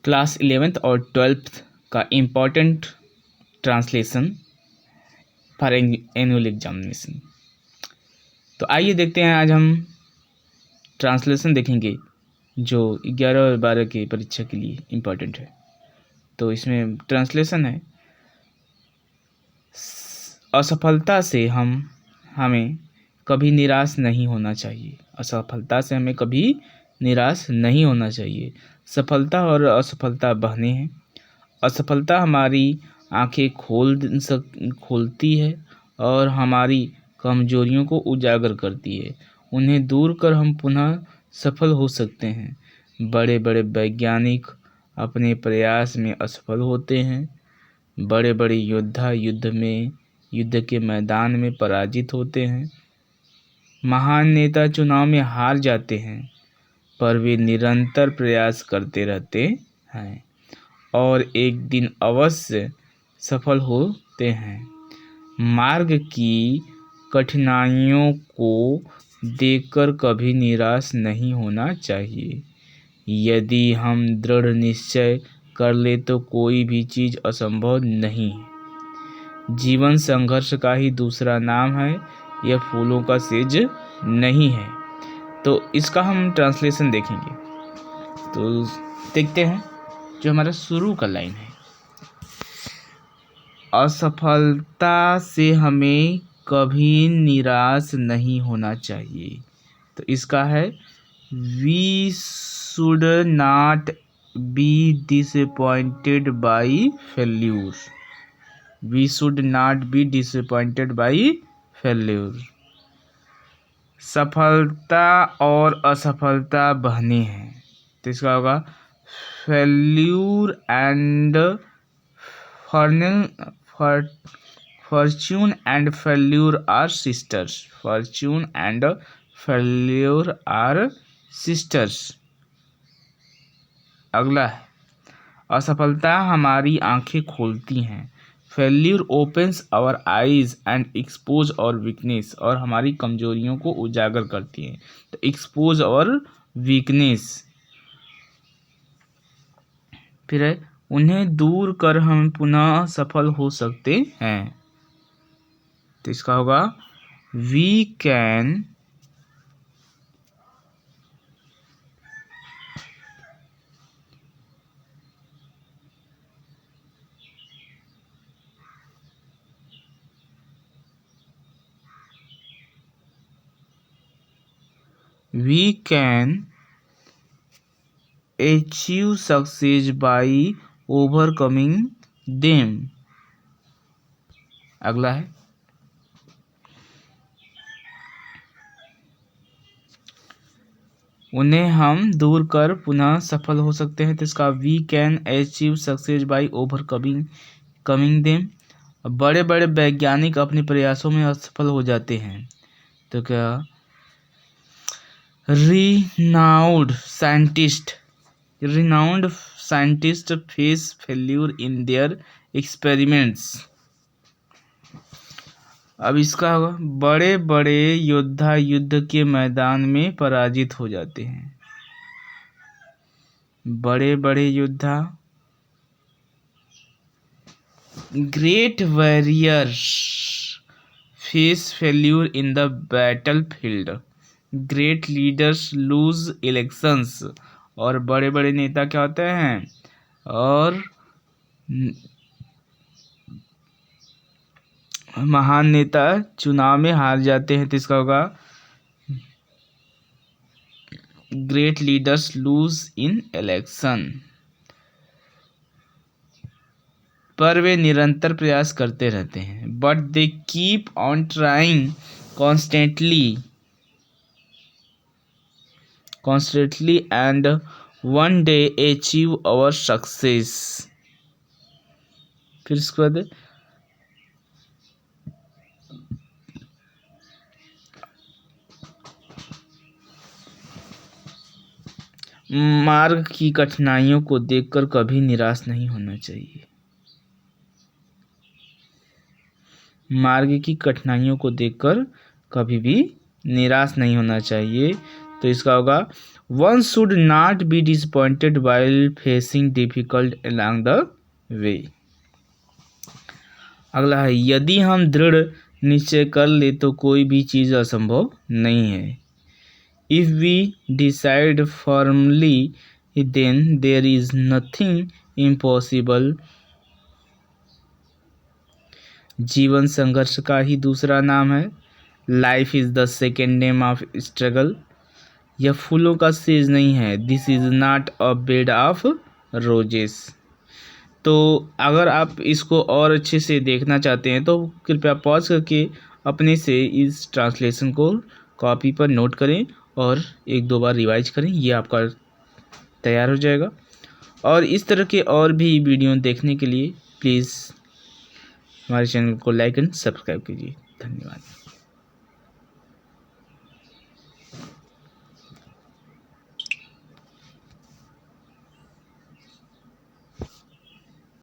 Class 11th और 12th का important translation for annual examination. तो आइए देखते हैं, आज हम ट्रांसलेशन देखेंगे जो 11 और 12 की परीक्षा के लिए इम्पोर्टेंट है। तो इसमें ट्रांसलेशन है, असफलता से हमें कभी निराश नहीं होना चाहिए। असफलता से हमें कभी निराश नहीं होना चाहिए। सफलता और असफलता बहने हैं। असफलता हमारी आंखें खोलती है और हमारी कमजोरियों को उजागर करती है। उन्हें दूर कर हम पुनः सफल हो सकते हैं। बड़े बड़े वैज्ञानिक अपने प्रयास में असफल होते हैं। बड़े बड़े योद्धा युद्ध के मैदान में पराजित होते हैं। महान नेता चुनाव में हार जाते हैं, पर वे निरंतर प्रयास करते रहते हैं और एक दिन अवश्य सफल होते हैं। मार्ग की कठिनाइयों को देखकर कभी निराश नहीं होना चाहिए। यदि हम दृढ़ निश्चय कर ले तो कोई भी चीज़ असंभव नहीं है। जीवन संघर्ष का ही दूसरा नाम है, यह फूलों का सेज नहीं है। तो इसका हम ट्रांसलेशन देखेंगे। तो देखते हैं, जो हमारा शुरू का लाइन है, असफलता से हमें कभी निराश नहीं होना चाहिए। तो इसका है, we should not be disappointed by failure. We should not be disappointed by failure. सफलता और असफलता बहने हैं। तो इसका होगा, failure and fortune and failure are sisters. Fortune and failure are sisters. अगला है, असफलता हमारी आंखें खोलती हैं। Failure opens our eyes and expose our weakness. और हमारी कमजोरियों को उजागर करती हैं। तो एक्सपोज और वीकनेस। फिर है, उन्हें दूर कर हम पुनः सफल हो सकते हैं। तो इसका होगा, we can achieve success by overcoming them। अगला है, उन्हें हम दूर कर पुनः सफल हो सकते हैं। तो इसका, we can achieve success by overcoming them. बड़े बड़े वैज्ञानिक अपने प्रयासों में असफल हो जाते हैं। तो क्या, renowned scientists face failure in their experiments। अब इसका होगा, बड़े बड़े योद्धा युद्ध के मैदान में पराजित हो जाते हैं। बड़े बड़े योद्धा, great warriors face failure in the battlefield. Great leaders lose elections. और बड़े बड़े नेता क्या होते हैं, और महान नेता चुनाव में हार जाते हैं। तो इसका होगा, great leaders lose in election. पर वे निरंतर प्रयास करते रहते हैं। But they keep on trying constantly and one day achieve our success. फिर इसके बाद, मार्ग की कठिनाइयों को देखकर कभी निराश नहीं होना चाहिए। मार्ग की कठिनाइयों को देखकर कभी भी निराश नहीं होना चाहिए। तो इसका होगा one should not be disappointed while facing difficult along the way. अगला है यदि हम दृढ़ निश्चय कर ले तो कोई भी चीज़ असंभव नहीं है। If we decide firmly then there is nothing impossible. जीवन संघर्ष का ही दूसरा नाम है। Life is the second name of struggle. यह फूलों का सेज नहीं है। This is not a bed of roses. तो अगर आप इसको और अच्छे से देखना चाहते हैं तो कृपया पॉज करके अपने से इस ट्रांसलेशन को कॉपी पर नोट करें और एक दो बार रिवाइज करें, ये आपका तैयार हो जाएगा। और इस तरह के और भी वीडियो देखने के लिए प्लीज़ हमारे चैनल को लाइक एंड सब्सक्राइब कीजिए। धन्यवाद।